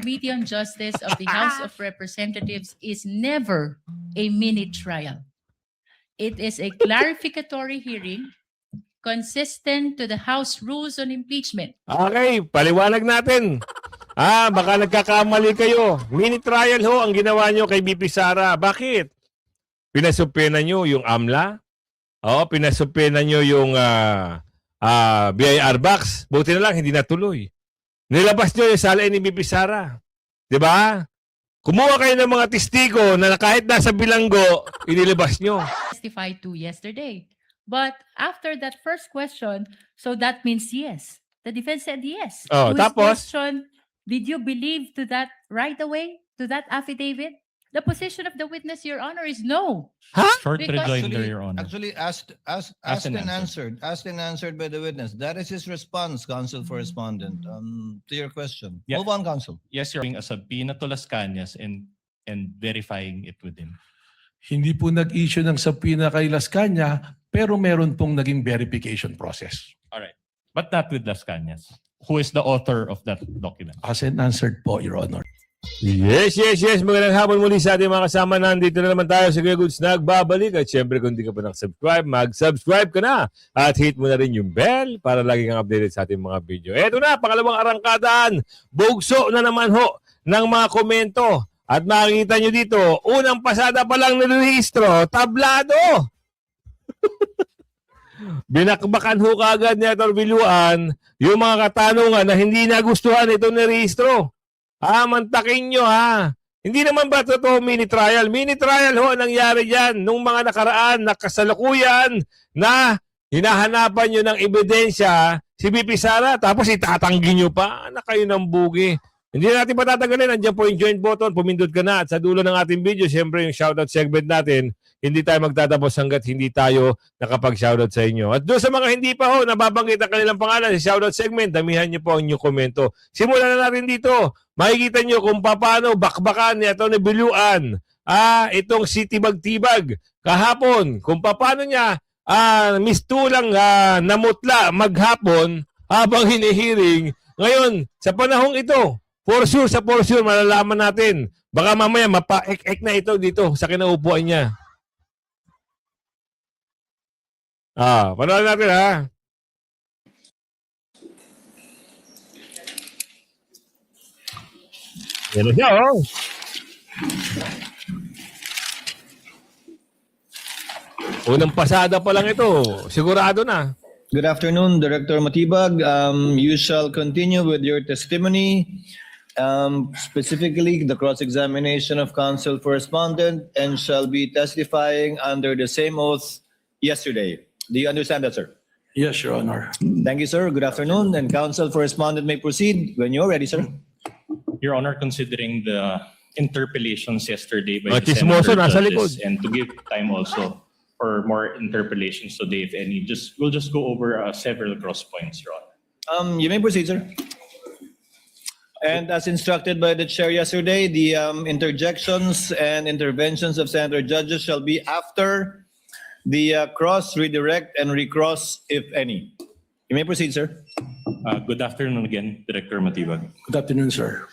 Committee on Justice of the House of Representatives is never a mini trial. It is a clarificatory hearing consistent to the House rules on impeachment. Okay, paliwanag natin. Baka nagkakamali kayo. Mini trial ho ang ginawa nyo kay BP Sara. Bakit? Pinasupena nyo yung AMLA. Pinasupena nyo yung BIR box. Buti na lang, hindi natuloy. Nilabas nyo yung salain ni BP Sara. Diba? Kumuha kayo ng mga testigo na kahit nasa bilanggo, inilabas nyo. Testified to yesterday. But after that first question, so that means yes. The defense said yes. Oh, To his tapos? question, did you believe to that right away, to that affidavit? The position of the witness, Your Honor, is no. Short Because- rejoinder, Your Honor. Actually, asked and and answered by the witness. That is his response, counsel for respondent, to your question. Yeah. Move on, counsel. Yes, Your Honor. A subpoena to Las Cañas and verifying it with him. Hindi po nag-issue ng subpoena kay Las Cañas, pero meron pong naging verification process. All right. But not with Las Cañas. Who is the author of that document? As and answered po, Your Honor. Yes. Magandang hapon muli sa ating mga kasama. Nandito na naman tayo sa Kuya Goods nagbabalik. At syempre kung di ka pa nakasubscribe, mag-subscribe ka na. At hit mo na rin yung bell para lagi kang updated sa ating mga video. Eto na, pangalawang arangkadaan. Bugso na naman ho ng mga komento. At makikita nyo dito, unang pasada pa lang nirehistro, tablado. Binakbakan ho kaagad ni Ator Viluan yung mga katanungan na hindi nagustuhan itong nirehistro. Mantakin nyo Hindi naman ba totoo mini trial? Mini trial ho nangyari dyan nung mga nakaraan na kasalukuyan na hinahanapan nyo ng ebidensya si BP Sara tapos itatanggi nyo pa. Anak kayo ng bugi. Hindi natin patatagalin. Nandiyan po yung join button. Pumindot ka na. At sa dulo ng ating video, siyempre yung shoutout segment natin, hindi tayo magtatapos hanggat hindi tayo nakapag-shoutout sa inyo. At doon sa mga hindi pa ho, nababanggit ang kanilang pangalan sa shoutout segment, damihan nyo po ang inyong komento. Simulan na natin dito. Makikita nyo kung paano bakbakan ni Atty. Biluan itong si Tibag-Tibag kahapon. Kung paano niya mistulang namutla maghapon habang hinihiring. Ngayon, sa panahong ito, for sure, malalaman natin. Baka mamaya mapa-ek-ek na ito dito sa kinaupuan niya. Panoorin natin Yan na siya, Unang pasada pa lang ito. Sigurado na. Good afternoon, Director Matibag. You shall continue with your testimony, specifically the cross-examination of counsel for respondent, and shall be testifying under the same oath yesterday. Do you understand that, sir? Yes, Your Honor. Thank you, sir. Good afternoon, and counsel for respondent may proceed when you're ready, sir. Your Honor, considering the interpellations yesterday by the Chismoso, senator nasa judges likod. and to give time also for more interpellations today, if any, we'll just go over several cross points, Your Honor. You may proceed, sir. And as instructed by the chair yesterday, the interjections and interventions of senator judges shall be after the cross, redirect, and recross, if any. You may proceed, sir. Good afternoon again, Director Matibag. Good afternoon, sir.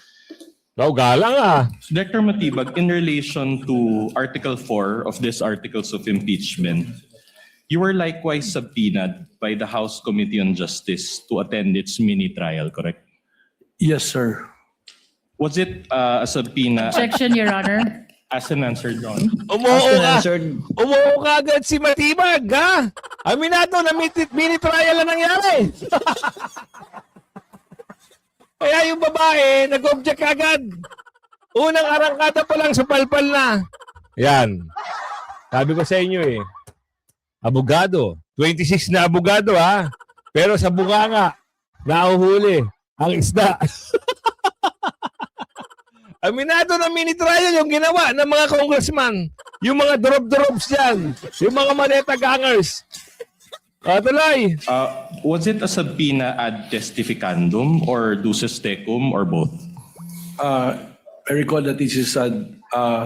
Galang Director Matibag, in relation to Article 4 of this Articles of Impeachment, you were likewise subpoenaed by the House Committee on Justice to attend its mini trial, correct? Yes, sir. Was it a subpoena Objection, Your Honor. as an answer, Your Honor? Asked and answered. Umuo ka agad si Matibag, Aminado na mini trial na nangyari. Kaya yung babae, nag-object agad. Unang arangkada pa lang, supalpal na. Yan. Sabi ko sa inyo abogado. 26 na abogado Pero sa bunganga, nauhuli ang isda. Aminado na mini trial yung ginawa ng mga congressman. Yung mga drop-drops dyan. Yung mga maleta gangers. Tuloy. Was it a subpoena ad testificandum or duces tecum or both? I recall that this is a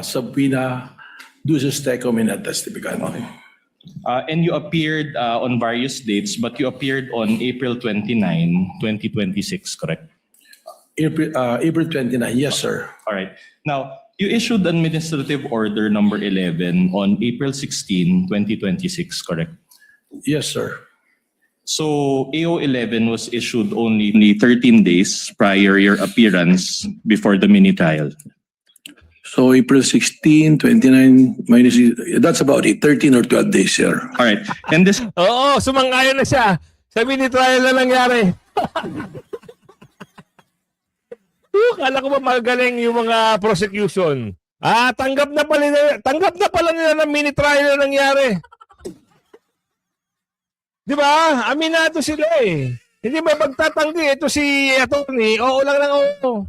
subpoena duces tecum in a testificando. And you appeared on various dates, but you appeared on April 29, 2026, correct? April 29, yes, sir. All right. Now, you issued Administrative Order number 11 on April 16, 2026, correct? Yes, sir. So AO 11 was issued only 13 days prior your appearance before the mini trial. So April 16, 29, minus, that's about it, 13 or 12 days, sir. All right. And this Oo, sumang-ayon na siya. Sa mini-trial na nangyari. Kala ko ba magaling yung mga prosecution? Tanggap na pala nila ng mini-trial na nangyari. Di ba? Aminado sila eh. Hindi ba magtatanggi? Ito si attorney, oo lang lang oo.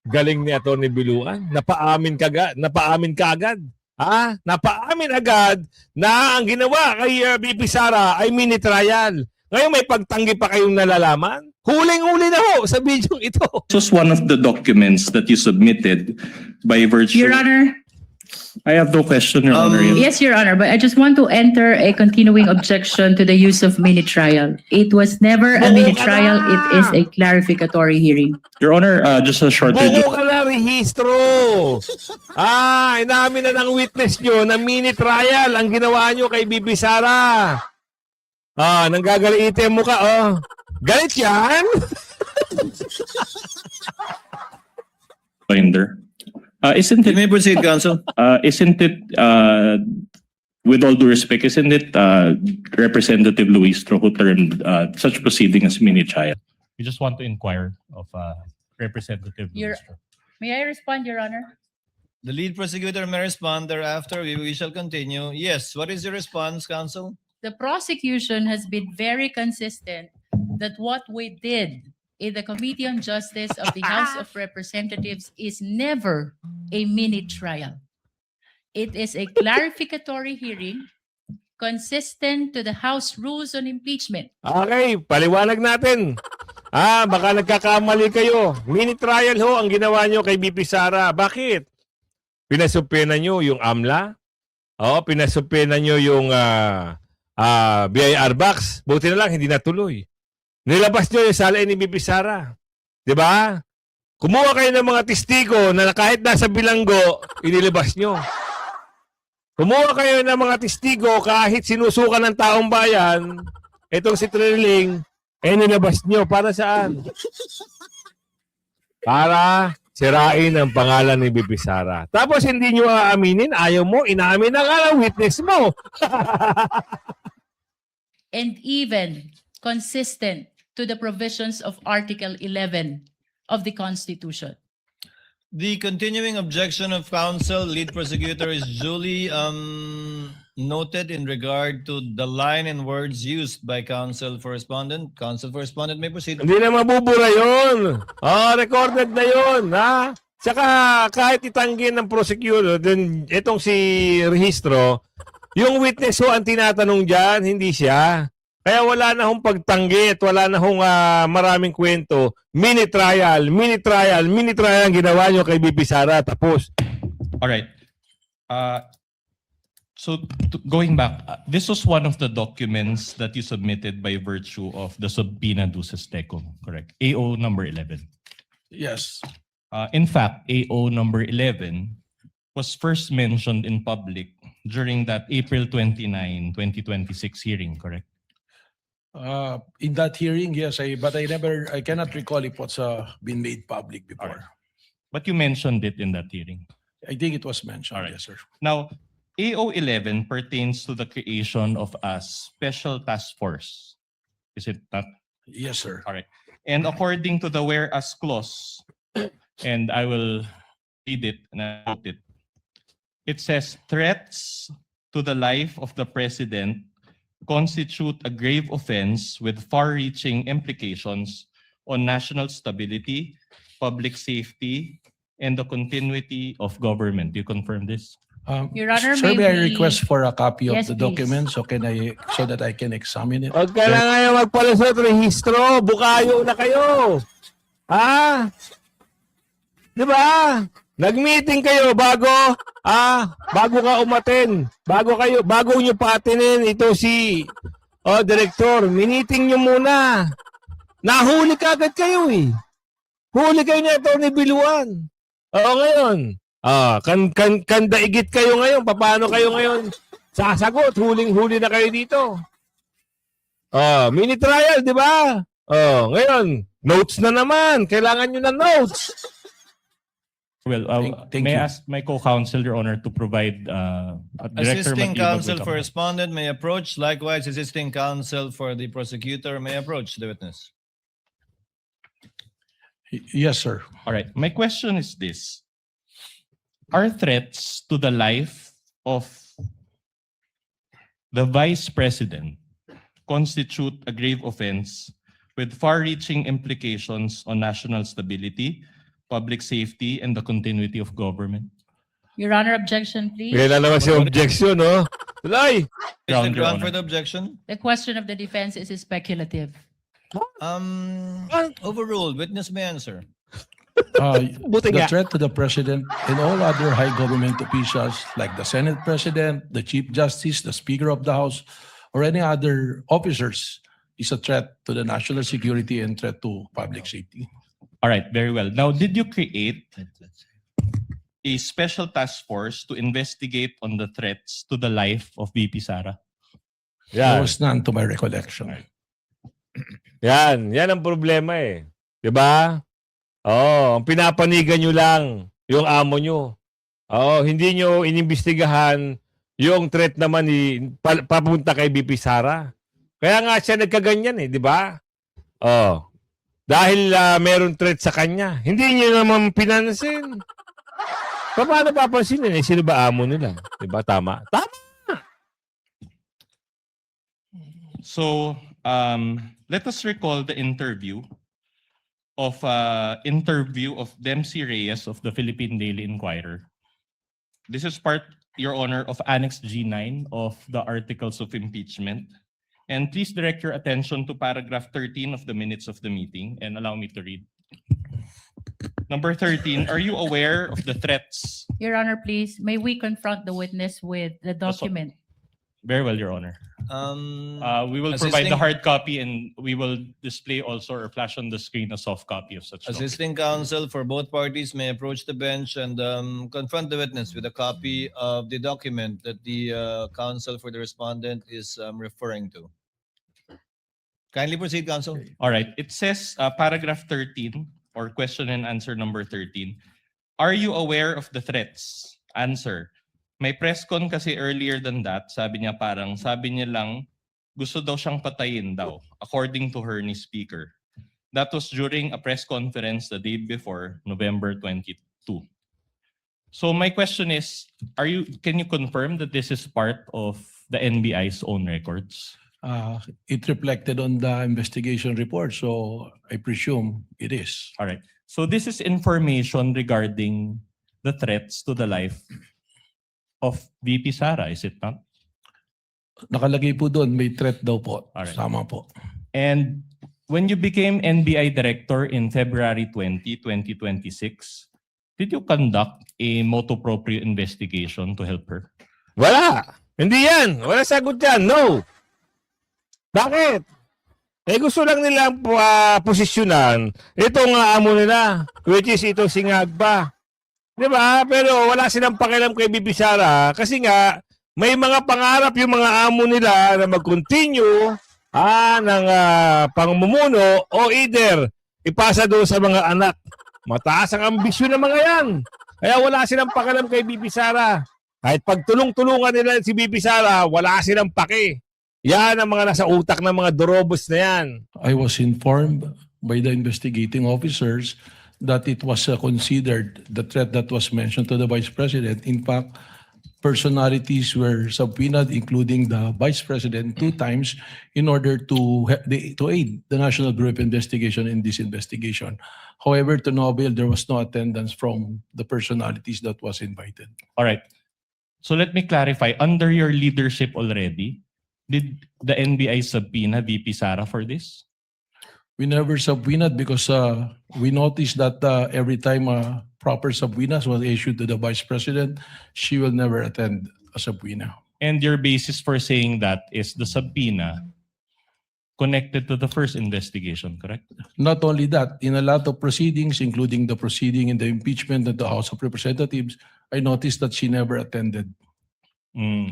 Galing ni attorney Biluan. Napaamin kagad. Napaamin agad na ang ginawa kay BP Sara ay mini-trial. Ngayon may pagtanggi pa kayong nalalaman? Huling-huli na ho sa video ito. was one of the documents that you submitted by virtue. Your Honor, I have no question, Your Honor. yes, Your Honor, but I just want to enter a continuing objection to the use of mini trial. It was never a mini trial. It is a clarificatory hearing. Your Honor, just a short Buo ka na rehistro. Inamin na ng witness nyo na mini-trial ang ginawa nyo kay BP Sara. Nanggagaliitin mo ka, oh. Galit yan? Binder. Isn't You it, may proceed, counsel. with all due respect, isn't it Representative Luistro who termed such proceeding as mini trial? We just want to inquire of Representative Your- May I respond, Your Honor? The lead prosecutor may respond thereafter. We shall continue. Yes, what is your response, counsel? The prosecution has been very consistent that what we did in the Committee on Justice of the House of Representatives is never a mini trial. It is a clarificatory hearing consistent to the House rules on impeachment. Okay, paliwanag natin. Baka nagkakamali kayo. Mini-trial ho ang ginawa nyo kay BP Sara. Bakit? Pinasupena nyo yung AMLA. Pinasupena nyo yung BIR box. Buti na lang, hindi natuloy. Nilabas nyo yung salain ni BP Sara. Diba? Kumuha kayo ng mga testigo na kahit nasa bilanggo, inilabas nyo. Kumuha kayo ng mga testigo kahit sinusukan ng taong bayan, itong si Trilling, nilabas nyo. Para saan? Para sirain ang pangalan ni BP Sara. Tapos hindi nyo aaminin, ayaw mo, inaamin na nga ang witness mo. And even consistent to the provisions of Article 11 of the Constitution. The continuing objection of counsel, lead prosecutor, is duly noted in regard to the line and words used by counsel for respondent. Counsel for respondent may proceed. Hindi na mabubura yun. Recorded na yun. Tsaka kahit itanggi ng prosecutor, then itong si Rehistro, yung witness ho ang tinatanong dyan, hindi siya. Kaya wala na hong pagtanggi at wala na hong maraming kwento. Mini-trial ang ginawa nyo kay BP Sara. Tapos. All right. So going back, this was one of the documents that you submitted by virtue of the subpoena duces tecum, correct? AO number 11. Yes. In fact, AO number 11 was first mentioned in public during that April 29, 2026 hearing, correct? In that hearing, yes, but I cannot recall if what's been made public before. Alright. But you mentioned it in that hearing. I think it was mentioned, Alright. yes, sir. Now, AO 11 pertains to the creation of a special task force. Is it not? Yes, sir. All right. And according to the whereas clause, and I will read it and I quote it. It says threats to the life of the president constitute a grave offense with far-reaching implications on national stability, public safety, and the continuity of government. Do you confirm this? Your Honor, Sir, may may I we- request for a copy of Yes, the please. document so that I can examine it? Huwag ka na ngayon magpalusot, Rehistro. Bukayo na kayo. Di ba? Nag-meeting kayo bago ka umaten. Bago nyo patinin ito si Director. Miniting nyo muna. Nahuli kagad kayo eh. Huli kayo ni Atty. Biluan. Oo, ngayon. Kandaigit kayo ngayon. Paano kayo ngayon sasagot? Huling-huli na kayo dito. Mini trial, di ba? Ngayon, notes na naman. Kailangan nyo ng notes. Well, Thank may you. I ask my co-counsel, Your Honor, to provide Director Assisting Matibag counsel with for a- respondent may approach. Likewise, assisting counsel for the prosecutor may approach the witness. Yes, sir. All right. My question is this. Are threats to the life of the Vice President constitute a grave offense with far-reaching implications on national stability, public safety, and the continuity of government? Your Honor, objection, please. Kailan naman si objection, no? Tuloy! Is the Ground, Your ground Honor. for the objection? The question of the defense is speculative. Overruled. Witness may answer. Buti The nga. threat to the president and all other high government officials like the Senate President, the Chief Justice, the Speaker of the House, or any other officers is a threat to the national security and threat to public safety. All right, very well. Now, did you create a special task force to investigate on the threats to the life of VP Sara? There Yan. was none to my recollection. Yan ang problema eh. 'Di ba? Ang pinapanigan nyo lang yung amo nyo. Hindi nyo inimbestigahan yung threat naman ni papunta kay VP Sara. Kaya nga siya nagkaganyan eh, 'di ba? Dahil meron threat sa kanya. Hindi nyo naman pinansin. Paano papansinin eh? Sino ba amo nila? 'Di ba? Tama. So, let us recall the interview of Dempsey Reyes of the Philippine Daily Inquirer. This is part, Your Honor, of Annex G9 of the Articles of Impeachment. And please direct your attention to paragraph 13 of the minutes of the meeting and allow me to read. Number 13, are you aware of the threats? Your Honor, please, may we confront the witness with the document? Very well, Your Honor. We will provide the Assisting- hard copy and we will display also or flash on the screen a soft copy of such document. Assisting counsel for both parties may approach the bench and confront the witness with a copy of the document that the counsel for the respondent is referring to. Kindly proceed, counsel. All right. It says paragraph 13 or question and answer number 13. Are you aware of the threats? Answer. May press con kasi earlier than that, sabi niya lang, gusto daw siyang patayin daw, according to her ni speaker. That was during a press conference the day before, November 22. So my question is, can you confirm that this is part of the NBI's own records? It reflected on the investigation report, so I presume it is. All right. So this is information regarding the threats to the life of VP Sara, is it not? Nakalagay po doon, may threat daw po. Alright. Tama po. And when you became NBI director in February 2026, did you conduct a motu proprio investigation to help her? Wala. Hindi yan. Wala sagot yan. No. Bakit? Gusto lang nilang posisyonan itong amo nila, which is itong si Ngagba. Di ba? Pero wala silang pakialam kay VP Sara kasi nga may mga pangarap yung mga amo nila na mag-continue ng pangmumuno o either ipasa doon sa mga anak. Mataas ang ambisyon ng mga yan. Kaya wala silang pakialam kay VP Sara. Kahit pagtulong-tulungan nila si VP Sara, wala silang paki. Yan ang mga nasa utak ng mga dorobos na yan. I was informed by the investigating officers that it was considered the threat that was mentioned to the Vice President. In fact, personalities were subpoenaed, including the Vice President, 2 times in order to aid the National Bureau of Investigation in this investigation. However, to no avail, there was no attendance from the personalities that was invited. All right. So let me clarify. Under your leadership already, did the NBI subpoena VP Sara for this? We never subpoenaed because we noticed that every time proper subpoenas was issued to the Vice President, she will never attend a subpoena. And your basis for saying that is the subpoena connected to the first investigation, correct? Not only that, in a lot of proceedings, including the proceeding in the impeachment of the House of Representatives, I noticed that she never attended.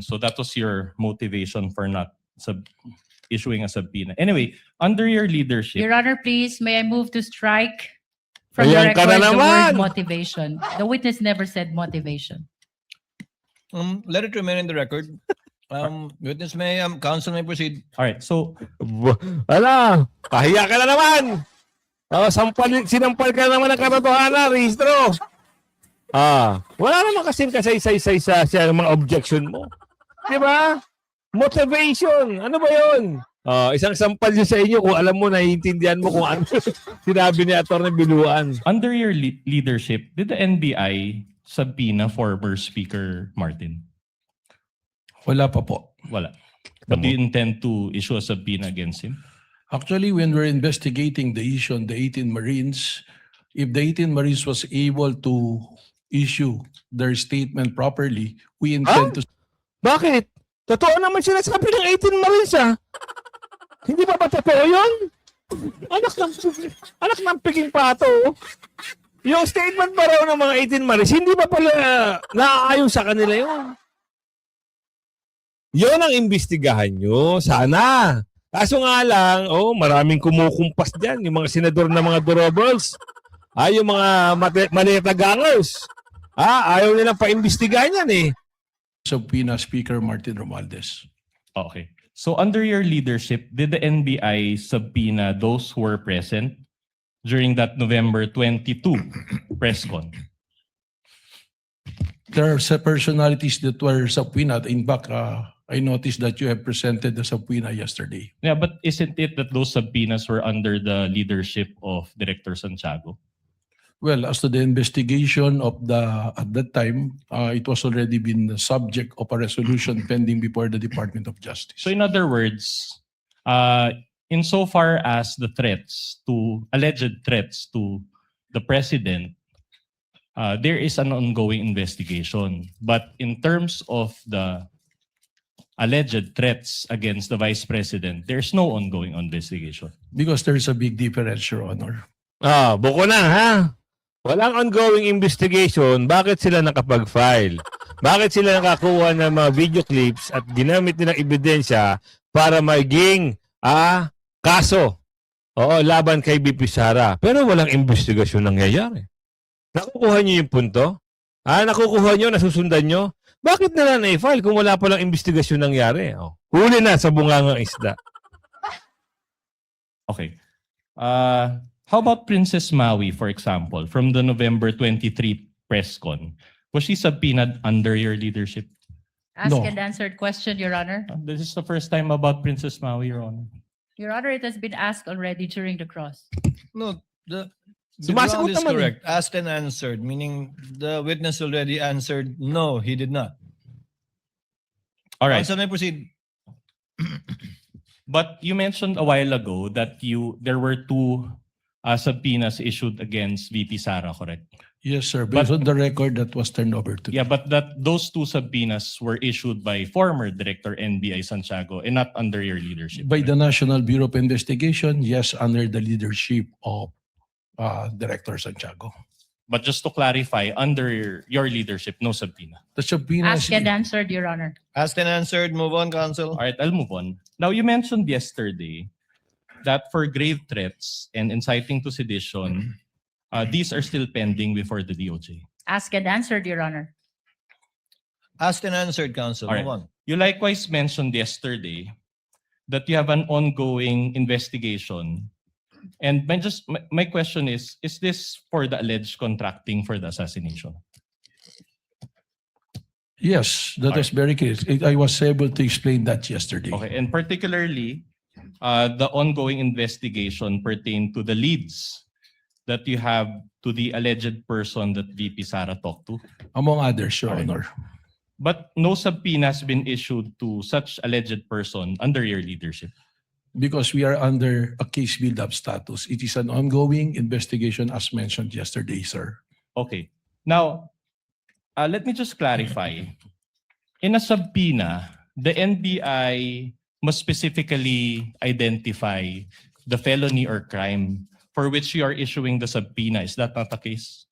So that was your motivation for not issuing a subpoena. Anyway, under your leadership, Your Honor, please, may I move to strike from the Ayan ka record na the word naman. motivation? The witness never said motivation. Let it remain in the record. Witness may, counsel may proceed. all right, so Ala, kahiya ka na naman. Sinampal ka naman ng katotohanan, rehistro. Wala naman kasing kasay-say-say sa mga objection mo. Di ba? Motivation. Ano ba yun? Isang sampal yun sa inyo kung alam mo, naiintindihan mo kung ano sinabi ni Atty. Biluan. under your leadership, did the NBI subpoena former Speaker Martin? Wala pa po. Wala. But do you intend to issue a subpoena against him? Actually, when we're investigating the issue on the 18 Marines, if the 18 Marines was able to issue their statement properly, we intend to... Bakit? Totoo naman sinasabi ng 18 Marines Hindi ba totoo yun? Anak ng piging pato. Yung statement pa raw ng mga 18 Marines, hindi ba pala naaayon sa kanila yun? Yun ang imbestigahan nyo. Sana. Kaso nga lang, maraming kumukumpas dyan. Yung mga senador na mga durables. Yung mga manetagangers. Ayaw nilang pa-imbestigahan yan eh. subpoena Speaker Martin Romualdez. Okay. So under your leadership, did the NBI subpoena those who were present during that November 22 press con? There are some personalities that were subpoenaed. In fact, I noticed that you have presented the subpoena yesterday. Yeah, but isn't it that those subpoenas were under the leadership of Director Santiago? Well, as to the investigation of at that time, it was already been the subject of a resolution pending before the Department of Justice. So in other words, insofar as the alleged threats to the president, there is an ongoing investigation. But in terms of the alleged threats against the vice president, there's no ongoing investigation. Because there is a big difference, Your Honor. Buko na ha. Walang ongoing investigation. Bakit sila nakapag-file? Bakit sila nakakuha ng mga video clips at ginamit nilang ebidensya para maging kaso laban kay BP Sara? Pero walang investigasyon nangyayari. Nakukuha niyo yung punto? Nakukuha niyo, nasusundan niyo? Bakit nila na-file kung wala palang investigasyon nangyari? Huli na sa bungangang isda. Okay. How about Princess Maui, for example, from the November 23 press con? Was she subpoenaed under your leadership? Ask No. and answered question, Your Honor. This is the first time about Princess Maui, Your Honor. Your Honor, it has been asked already during the cross. No, the Sumasagot ground is naman eh. correct. Asked and answered, meaning the witness already answered, no, he did not. All right. Counsel may proceed. But you mentioned a while ago that there were two subpoenas issued against VP Sara, correct? Yes, sir. Based on the record that was turned over to Yeah, but those two subpoenas were issued by former Director NBI Santiago and not under your leadership. by the National Bureau of Investigation, yes, under the leadership of Director Santiago. But just to clarify, under your leadership, no subpoena. The subpoena Ask and answered, Your Honor. Asked and answered, move on, counsel. All right, I'll move on. Now, you mentioned yesterday that for grave threats and inciting to sedition, these are still pending before the DOJ. Ask and answered, Your Honor. Asked and answered, counsel. All right. Move on. You likewise mentioned yesterday that you have an ongoing investigation. And my question is this for the alleged contracting for the assassination? Yes, that was very clear. I was able to explain that yesterday. Okay, and particularly, the ongoing investigation pertain to the leads that you have to the alleged person that VP Sara talked to. Among others, Your All right. Honor. But no subpoena has been issued to such alleged person under your leadership. Because we are under a case build-up status. It is an ongoing investigation as mentioned yesterday, sir. Okay. Now, let me just clarify. In a subpoena, the NBI must specifically identify the felony or crime for which you are issuing the subpoena. Is that not the case?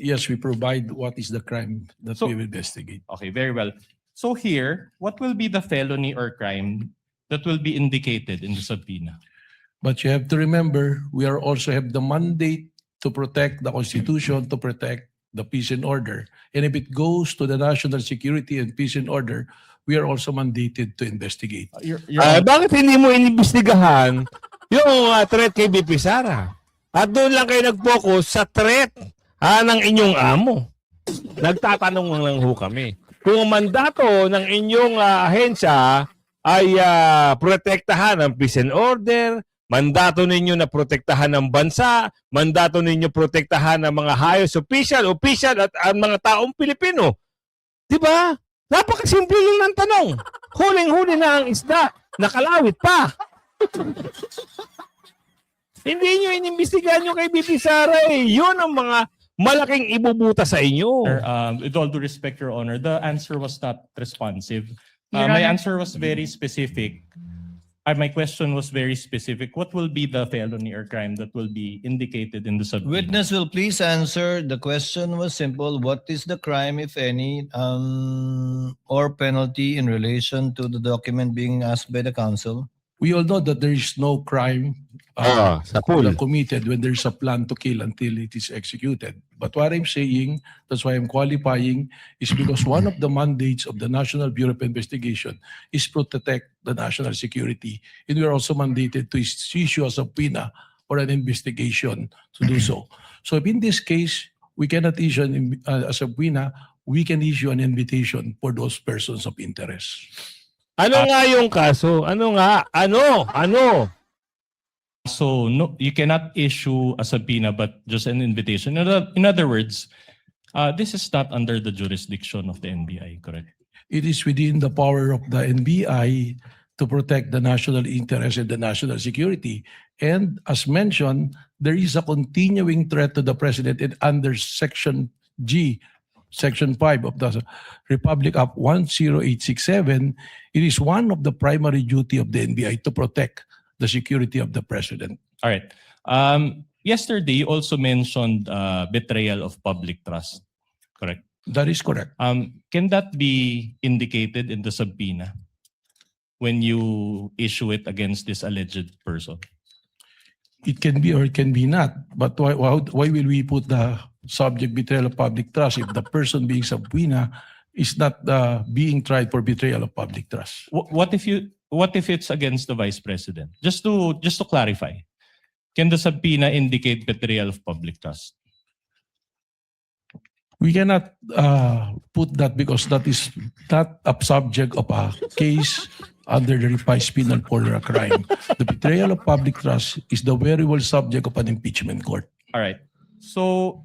Yes, we provide what is the crime that So- we will investigate. Okay, very well. So here, what will be the felony or crime that will be indicated in the subpoena? But you have to remember, we are also have the mandate to protect the Constitution, to protect the peace and order. And if it goes to the national security and peace and order, we are also mandated to investigate. Your Bakit hindi mo inimbestigahan yung threat kay BP Sara? At doon lang kayo nag-focus sa threat ng inyong amo. Nagtatanong lang ho kami. Kung ang mandato ng inyong ahensya ay protektahan ang peace and order, mandato ninyo na protektahan ng bansa, mandato ninyo protektahan ng mga highest official at ang mga taong Pilipino. Di ba? Napakasimple lang ng tanong. Huling-huli na ang isda. Nakalawit pa. Hindi nyo inimbestigahan nyo kay BP Sara eh. Yun ang mga malaking ibubuta sa inyo. Sir, with all due respect, Your Honor, the answer was not responsive. Your My Honor- answer was very specific. My question was very specific. What will be the felony or crime that will be indicated in the subpoena? Witness will please answer. The question was simple. What is the crime, if any, or penalty in relation to the document being asked by the council? We all know that there is no crime Sa pool. committed when there is a plan to kill until it is executed. But what I'm saying, that's why I'm qualifying, is because one of the mandates of the National Bureau of Investigation is to protect the national security. And we are also mandated to issue a subpoena or an investigation to do so. So if in this case, we cannot issue a subpoena, we can issue an invitation for those persons of interest. Ano nga yung kaso? Ano nga? Ano? So no, you cannot issue a subpoena, but just an invitation. In other words, this is not under the jurisdiction of the NBI, correct? It is within the power of the NBI to protect the national interest and the national security. And as mentioned, there is a continuing threat to the president and under Section G, Section 5 of the Republic Act 10867, it is one of the primary duty of the NBI to protect the security of the president. All right. Yesterday, you also mentioned betrayal of public trust, correct? That is correct. Can that be indicated in the subpoena when you issue it against this alleged person? It can be or it can be not. But why will we put the subject betrayal of public trust if the person being subpoena is not being tried for betrayal of public trust? What if it's against the vice president? Just to clarify, can the subpoena indicate betrayal of public trust? We cannot put that because that is not a subject of a case under the revised penal code or a crime. The betrayal of public trust is the very well subject of an impeachment court. All right. So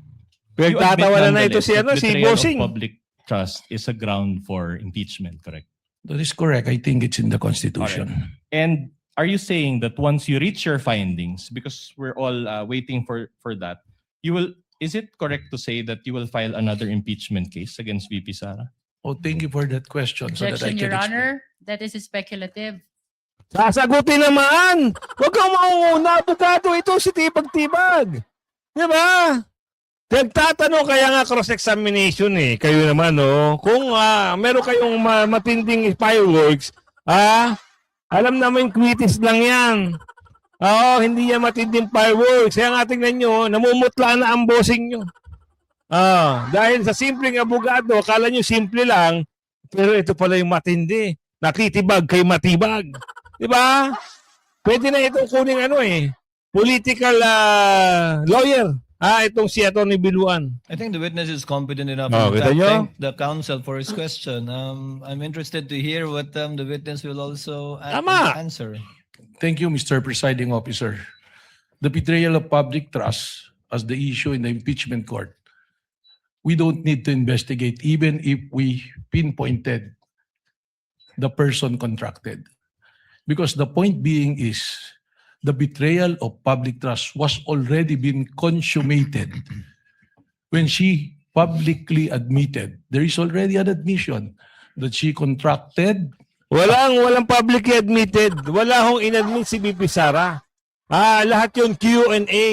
you admit Pinagtatawanan na ito nonetheless si that betrayal of Bossing. public trust is a ground for impeachment, correct? That is correct. I think it's in the Constitution. And are you saying that once you reach your findings, because we're all waiting for that, is it correct to say that you will file another impeachment case against VP Sara? Oh, thank you for that question. So that I Objection, can Your explain. Honor. That is speculative. Sasagutin naman! Huwag kang maunguna, abogado. Ito si Tibag-Tibag. Di ba? Nagtatanong kaya nga cross-examination eh. Kayo naman, no? Kung meron kayong matinding fireworks, alam naman quitis lang yan. Oo, hindi yan matinding fireworks. Kaya nga tingnan nyo, namumutla na ang bossing nyo. Dahil sa simpleng abogado, akala nyo simple lang, pero ito pala yung matindi. Nakitibag kay matibag. Di ba? Pwede na itong kuning political lawyer. Itong si Atty. Biluan. I think the witness is competent enough Oh, to kita nyo? thank the counsel for his question. I'm interested to hear what the witness will also Tama. answer. Thank you, Mr. Presiding Officer. The betrayal of public trust as the issue in the impeachment court, we don't need to investigate even if we pinpointed the person contracted. Because the point being is the betrayal of public trust was already been consummated when she publicly admitted, there is already an admission that she contracted Walang publicly admitted. Wala hong inadmit si BP Sara. Lahat yun Q&A.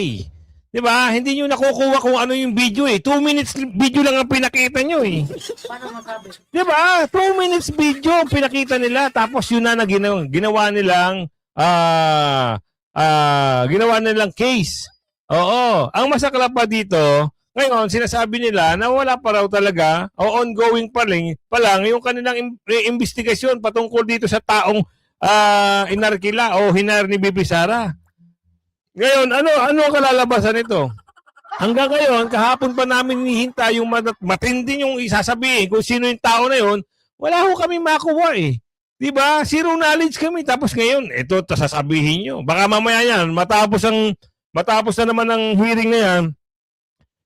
Di ba? Hindi nyo nakukuha kung ano yung video eh. 2 minutes video lang ang pinakita nyo eh. Di ba? 2 minutes video ang pinakita nila. Tapos yun na ginawa nilang case. Oo. Ang masakla pa dito, ngayon, sinasabi nila na wala pa raw talaga o ongoing pa lang yung kanilang investigasyon patungkol dito sa taong inarkila o hinar ni BP Sara. Ngayon, ano ang kalalabasan nito? Hanggang ngayon, kahapon pa namin hinihintay yung matindi yung isasabihin kung sino yung tao na yun, wala ho kami makuha eh. Diba? Zero knowledge kami. Tapos ngayon, ito sasabihin nyo. Baka mamaya yan, matapos na naman ang hearing na yan,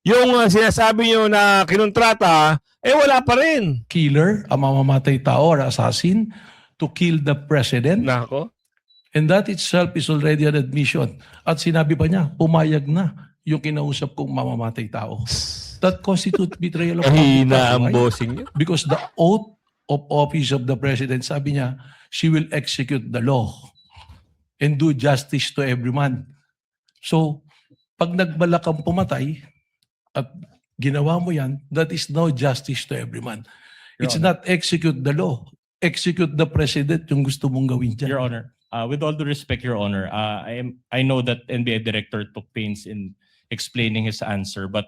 yung sinasabi nyo na kinontrata, wala pa rin. Killer, ang mamamatay tao or assassin to kill the president. Nako. And that itself is already an admission. At sinabi pa niya, pumayag na yung kinausap kong mamamatay tao. That constitutes betrayal of public Hina ang trust. Why? bossing nyo. Because the oath of office of the president, sabi niya, she will execute the law and do justice to every man. So, pag nagbalak kang pumatay at ginawa mo yan, that is no justice to every man. It's not execute the law. Execute the president yung gusto mong gawin dyan. Your Honor, with all due respect, Your Honor, I know that NBI Director took pains in explaining his answer, but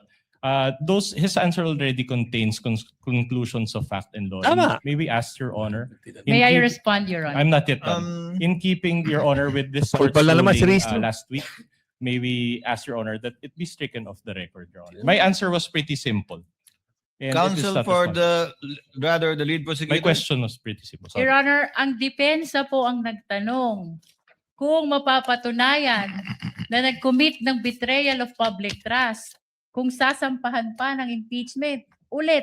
his answer already contains conclusions of fact and law. Tama. May we ask Your Honor? May I respond, Your Honor? I'm not yet done. In keeping, Your Honor, with this Paul court's pala naman si ruling Rizzo. last week, may we ask Your Honor that it be stricken off the record, Your Honor. My answer was pretty simple. And it is Counsel not for responsive. the lead prosecutor. My question was pretty simple. Sorry. Your Honor, ang depensa po ang nagtanong kung mapapatunayan na nag-commit ng betrayal of public trust, kung sasampahan pa ng impeachment ulit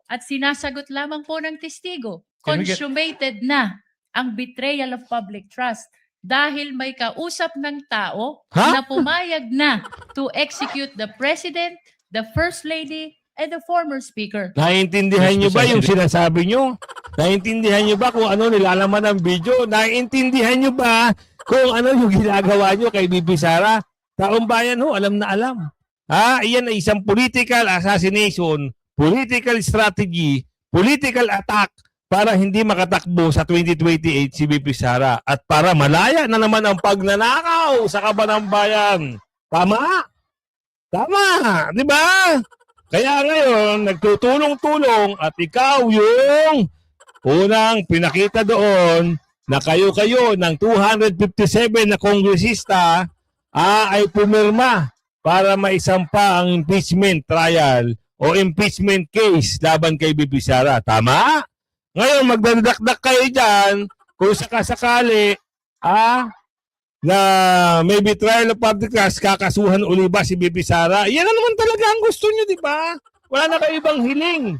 at sinasagot lamang po ng testigo, Can we get- consummated na ang betrayal of public trust dahil may kausap ng tao Ha? na pumayag na to execute the President, the First Lady, and the former Speaker. Naiintindihan nyo ba Mr. yung President. sinasabi nyo? Naiintindihan nyo ba kung ano nilalaman ng video? Naiintindihan nyo ba kung ano yung ginagawa nyo kay BP Sara? Taong bayan ho, alam na alam. Iyan ay isang political assassination, political strategy, political attack para hindi makatakbo sa 2028 si BP Sara at para malaya na naman ang pagnanakaw sa kaban ng bayan. Tama? Tama, di ba? Kaya ngayon, nagtutulong-tulong at ikaw yung unang pinakita doon na kayo-kayo ng 257 na kongresista ay pumirma para maisampa ang impeachment trial o impeachment case laban kay BP Sara. Tama? Ngayon, magdadakdak kayo dyan kung sakasakali na may betrayal of public trust, kakasuhan uli ba si BP Sara? Yan na naman talaga ang gusto nyo, di ba? Wala na kayo ibang hiling.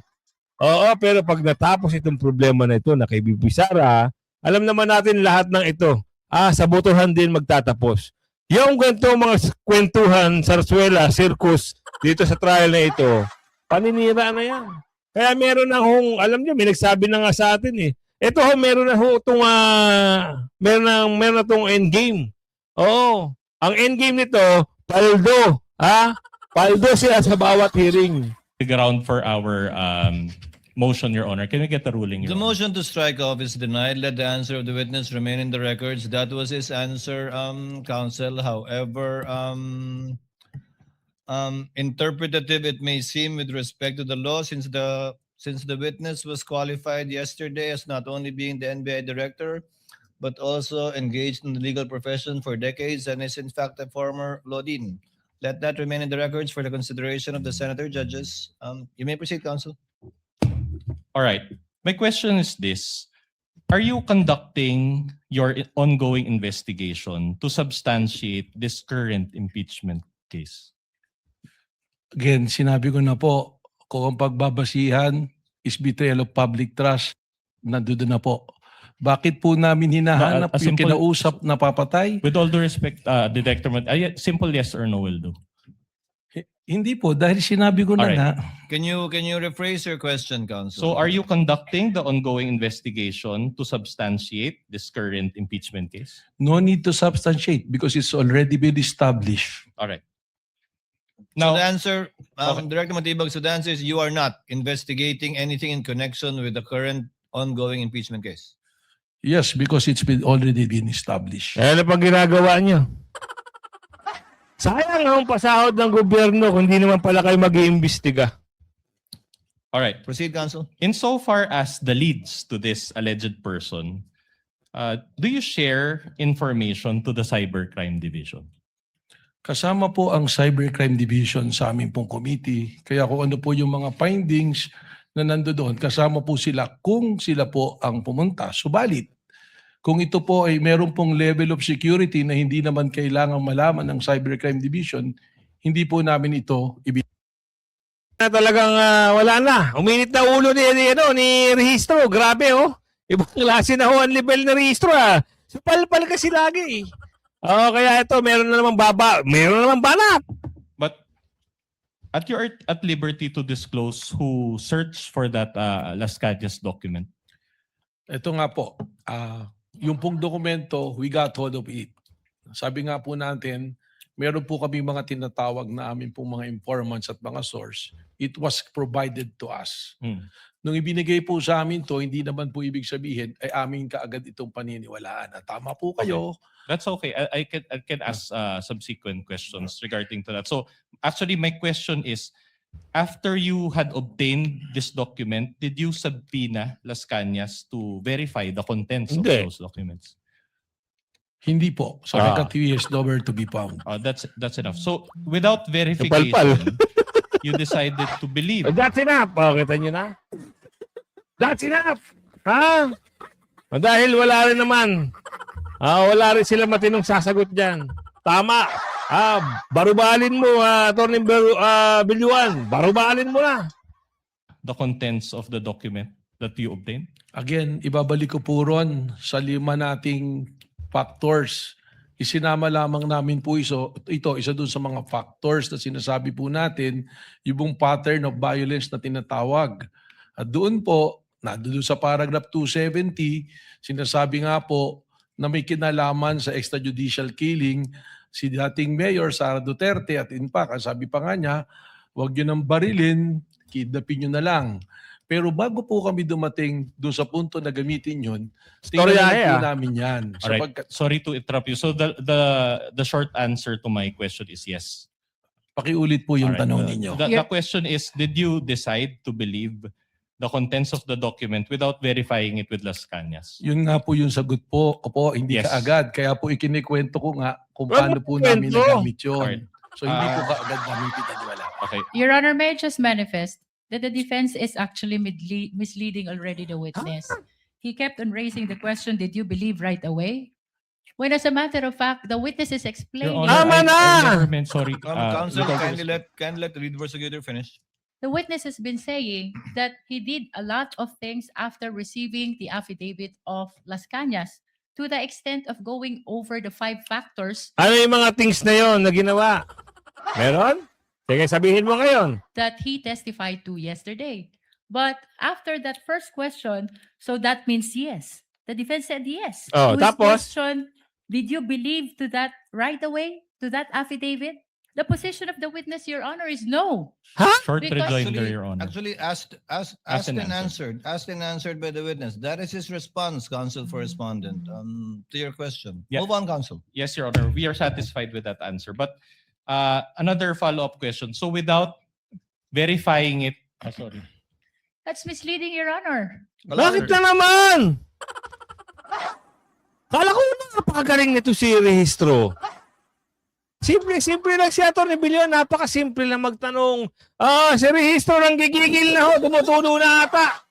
Oo, pero pag natapos itong problema na ito na kay BP Sara, alam naman natin lahat ng ito. Sa botohan din magtatapos. Yung ganito mga kwentuhan, sarsuela, circus dito sa trial na ito, paninira na yan. Kaya meron na hong, alam nyo, may nagsabi na nga sa atin eh. Ito ho, meron na ho itong, meron na itong endgame. Oo. Ang endgame nito, paldo. Paldo sila sa bawat hearing. The ground for our motion, Your Honor. Can we get the ruling, Your The Honor? motion to strike off is denied. Let the answer of the witness remain in the records. That was his answer, counsel. However, interpretative it may seem with respect to the law, since the witness was qualified yesterday as not only being the NBI director, but also engaged in the legal profession for decades and is in fact a former law dean. Let that remain in the records for the consideration of the senator judges. You may proceed, counsel. All right. My question is this. Are you conducting your ongoing investigation to substantiate this current impeachment case? Again, sinabi ko na po, kung ang pagbabasihan is betrayal of public trust, nandoon na po. Bakit po namin hinahanap A yung simple- kinausap na papatay? With all due respect, Detector, simple yes or no will do. Hindi po, dahil sinabi ko na Alright. nga, Can you rephrase your question, Counsel? So are you conducting the ongoing investigation to substantiate this current impeachment case? no need to substantiate because it's already been established. All right. So Now, the answer, Okay. Director Matibag, so the answer is you are not investigating anything in connection with the current ongoing impeachment case. Yes, because it's been already been established. Ano pang ginagawa niyo? Sayang ang pasahod ng gobyerno kung hindi naman pala kayo mag-iimbestiga. all right. Proceed, Counsel. Insofar as the leads to this alleged person, do you share information to the Cybercrime Division? Kasama po ang Cybercrime Division sa aming pong committee. Kaya kung ano po yung mga findings na nandoon, kasama po sila kung sila po ang pumunta. Subalit, kung ito po ay meron pong level of security na hindi naman kailangang malaman ng Cybercrime Division, hindi po namin ito Na talagang wala na. Uminit na ulo ni Rehistro. Grabe oh. Ibang klase na ho ang level ni Rehistro ah. Supal-pal kasi lagi eh. Oo, kaya ito, meron na naman banat. But at you are at liberty to disclose who searched for that Las Cañas document. Ito nga po, yung pong dokumento, we got hold of it. Sabi nga po natin, meron po kami mga tinatawag na amin pong mga informants at mga source. It was provided to us. Hmm. Nung ibinigay po sa amin to, hindi naman po ibig sabihin ay amin kaagad itong paniniwalaan. Tama po kayo. That's okay. I can ask subsequent questions regarding to that. So actually, my question is, after you had obtained this document, did you subpoena Las Cañas to verify the contents of Hindi. those documents? Hindi po. Sa record is nowhere to be found. That's enough. So without verification, you decided to believe. That's enough. Oh, kita nyo na. That's enough. Ha? Dahil wala rin naman. Wala rin sila matinong sasagot dyan. Tama. Barubalin mo, Atty. Biluan. Barubalin mo na. The contents of the document that you obtained? Again, ibabalik ko po ron sa 5 nating factors. Isinama lamang namin po ito, isa dun sa mga factors na sinasabi po natin, yung pattern of violence na tinatawag. At doon po, doon sa paragraph 270, sinasabi nga po na may kinalaman sa extrajudicial killing si dating Mayor Sara Duterte at in fact, sabi pa nga niya, huwag yun ang barilin, kidnapin nyo na lang. Pero bago po kami dumating doon sa punto na gamitin yun, tingnan po namin yan. Alright. Sorry to interrupt you. So the short answer to my question is yes. Pakiulit po yung Alright. tanong ninyo. The question is, did you decide to believe the contents of the document without verifying it with Las Cañas? Yun nga po yung sagot po. Opo, hindi Yes. kaagad. Kaya po ikinikwento ko nga kung Wala paano po namin kwento. nagamit yun. Alright. So hindi po kaagad namin pinaniwala. Okay. Your Honor, may I just manifest that the defense is actually misleading already the witness. He kept on raising the question, did you believe right away? When as a matter of fact, the witness is Your explaining. Honor, Tama I na! never meant sorry. Counsel, Recall- kindly let the lead prosecutor finish. The witness has been saying that he did a lot of things after receiving the affidavit of Las Cañas to the extent of going over the 5 factors Ano yung mga things na yon na ginawa? Meron? Sige, sabihin mo ngayon. that he testified to yesterday. But after that first question, so that means yes. The defense said yes. Oh, To his tapos? question, did you believe to that right away, to that affidavit? The position of the witness, Your Honor, is no. Short Because- rejoinder, Your Honor. Actually asked and and answered by the witness. That is his response, Counsel for Respondent, to your question. Yeah. Move on, Counsel. Yes, Your Honor. We are satisfied with that answer. But another follow-up question. So without verifying it, sorry. That's misleading, Your Honor. Bakit na naman? Kala ko napakagaling nito si Rehistro. Simple lang si Atty. Biluan. Napakasimple lang magtanong. Si Rehistro nang gigigil na ho. Tumutulo na ata.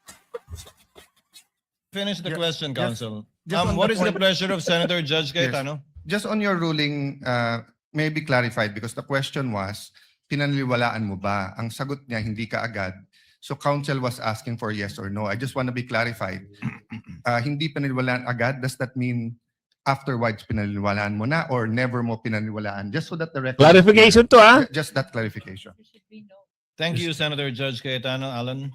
Finish the question, Counsel. just on What the is the point- pleasure of Senator Judge Cayetano? Just on your ruling, may be clarified because the question was, pinaniniwalaan mo ba? Ang sagot niya, hindi ka agad. So counsel was asking for yes or no. I just want to be clarified. Hindi pinaniniwalaan agad, does that mean afterwards pinaniniwalaan mo na or never mo pinaniniwalaan? Just so that the record... Clarification to, ha? Just that clarification. Thank you, Senator Judge Cayetano. Alan.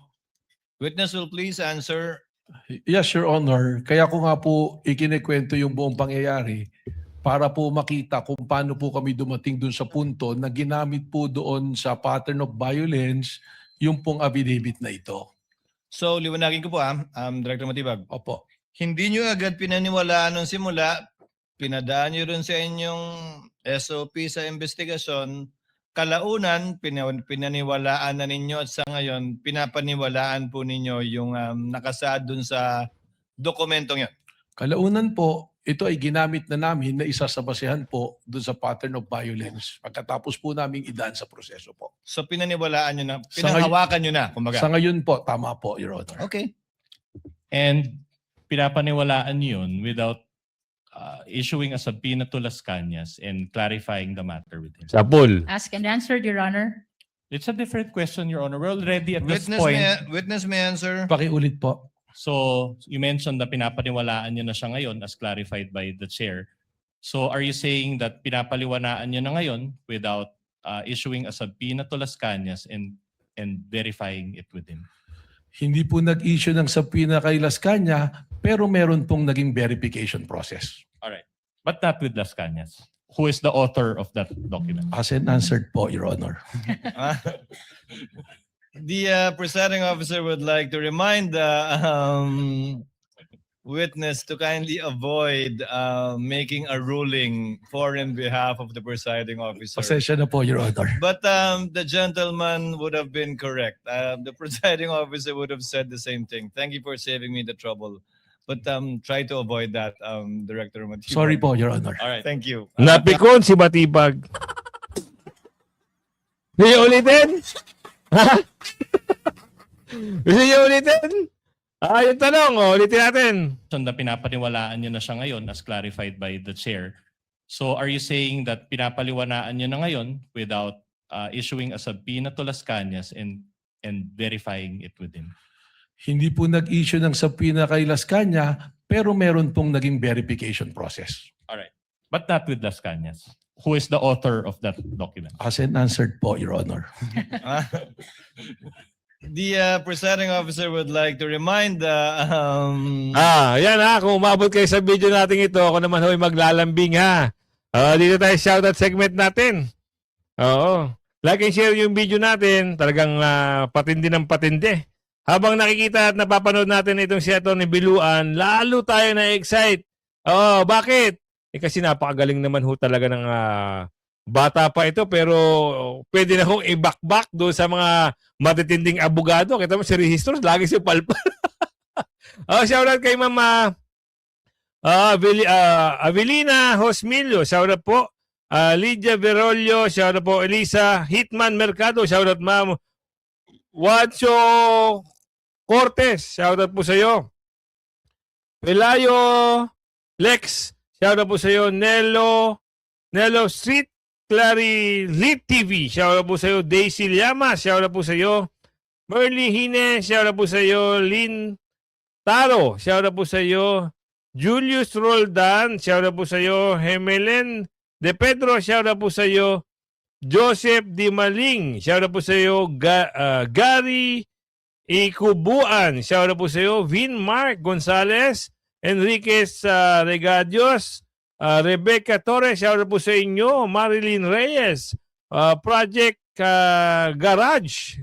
Witness will please answer. Yes, Your Honor. Kaya ko nga po ikinikwento yung buong pangyayari para po makita kung paano po kami dumating dun sa punto na ginamit po doon sa pattern of violence yung pong affidavit na ito. So, liwanagin ko po Director Matibag. Opo. Hindi nyo agad pinaniwalaan nung simula, pinadaan nyo rin sa inyong SOP sa investigasyon, kalaunan, pinaniwalaan na ninyo at sa ngayon, pinapaniwalaan po ninyo yung nakasaad dun sa dokumentong yun. Kalaunan po, ito ay ginamit na namin na isa sa basehan po doon sa pattern of violence pagkatapos po namin idaan sa proseso po. So pinaniwalaan nyo na, Sa ngay- pinanghawakan nyo na, kumbaga. Sa ngayon po, tama po, Your Honor. Okay. And pinapaniwalaan yun without issuing a subpoena to Las Cañas and clarifying the matter with him. Sa pool. Asked and answered, Your Honor. It's a different question, Your Honor. We're already at this point. Witness may answer. Pakiulit po. So you mentioned na pinapaniwalaan niyo na siya ngayon as clarified by the chair. So are you saying that pinapaliwanaan niyo na ngayon without issuing a subpoena to Las Cañas and verifying it with him? Hindi po nag-issue ng subpoena kay Las Cañas, pero meron pong naging verification process. All right. But not with Las Cañas. Who is the author of that document? As and answered po, Your Honor. The presiding officer would like to remind the witness to kindly avoid making a ruling for and behalf of the presiding officer. Pasensya na po, Your Honor. But the gentleman would have been correct. The presiding officer would have said the same thing. Thank you for saving me the trouble. But try to avoid that, Director Matibag. Sorry po, Your Honor. All right. Thank you. Napikon si Matibag. Gusto niyo ulitin? Ha? Gusto niyo ulitin? Yung tanong, ulitin natin. So na pinapaniwalaan niyo na siya ngayon as clarified by the chair. So are you saying that pinapaliwanaan niyo na ngayon without issuing a subpoena to Las Cañas and verifying it with him? Hindi po nag-issue ng subpoena kay Las Cañas, pero meron pong naging verification process. All right. But not with Las Cañas. Who is the author of that document? As and answered po, Your Honor. The presiding officer would like to remind the Yan kung umabot kayo sa video natin ito, ako naman ho'y maglalambing ha. Dito tayo shoutout segment natin. Oo. Like and share yung video natin, talagang patindi ng patindi. Habang nakikita at napapanood natin itong si Atty. Biluan, lalo tayo na-excite. Bakit? Kasi napakagaling naman ho talaga ng bata pa ito, pero pwede na hong i-back doon sa mga matitinding abogado. Kita mo si Registros, lagi si palpal. Shoutout kay Mama Avelina Hosmilio, shoutout po. Lydia Verolio, shoutout po. Elisa Hitman Mercado, shoutout Ma'am. Wacho Cortez, shoutout po sa iyo. Pelayo Lex, shoutout po sa iyo. Nelo Street Clary Lit TV, shoutout po sa iyo. Daisy Llamas, shoutout po sa iyo. Merly Hine, shoutout po sa iyo. Lynn Taro, shoutout po sa iyo. Julius Roldan, shoutout po sa iyo. Hemelen De Pedro, shoutout po sa iyo. Joseph Di Maling, shoutout po sa iyo. Gary Ikubuan, shoutout po sa iyo. Vin Mark Gonzalez, Enriquez Regadios, Rebecca Torres, shoutout po sa inyo. Marilyn Reyes, Project Garage,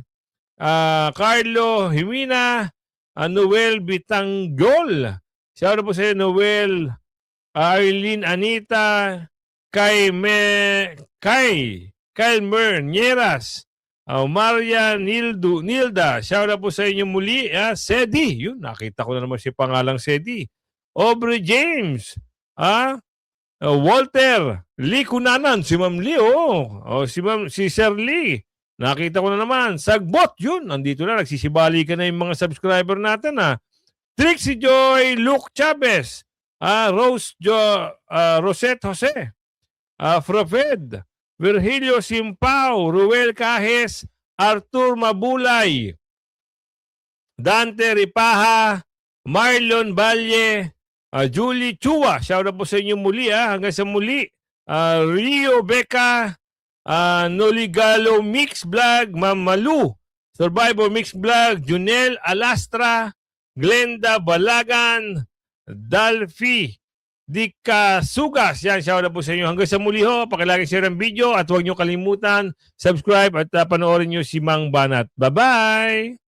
Carlo Jimena, Noel Bitanggol, shoutout po sa iyo. Noel, Arlene Anita, Kyle Nieras, Maria Nilda, shoutout po sa inyo muli. Sedi, yun, nakita ko na naman si pangalang Sedi. Aubrey James, Walter Lee Kunanan, si Ma'am Lee, si Sir Lee, nakita ko na naman. Sagbot, yun, nandito na, nagsisibali ka na yung mga subscriber natin, Trixie Joy Luke Chavez, Rosette Jose, Frofed, Virgilio Simpao, Ruel Cajes, Arthur Mabulay, Dante Ripaha, Marlon Valle, Julie Chua, shout out po sa inyo muli. Hanggang sa muli. Rio Becca, Noligalo Mix Vlog, Ma'am Malu, Survivor Mix Vlog, Junel Alastra, Glenda Balagan, Dalfi, Dika Sugas. Yan, shout out po sa inyo. Hanggang sa muli ho, pakilagay share ang video at huwag nyo kalimutan, subscribe at panoorin nyo si Mang Banat. Bye-bye!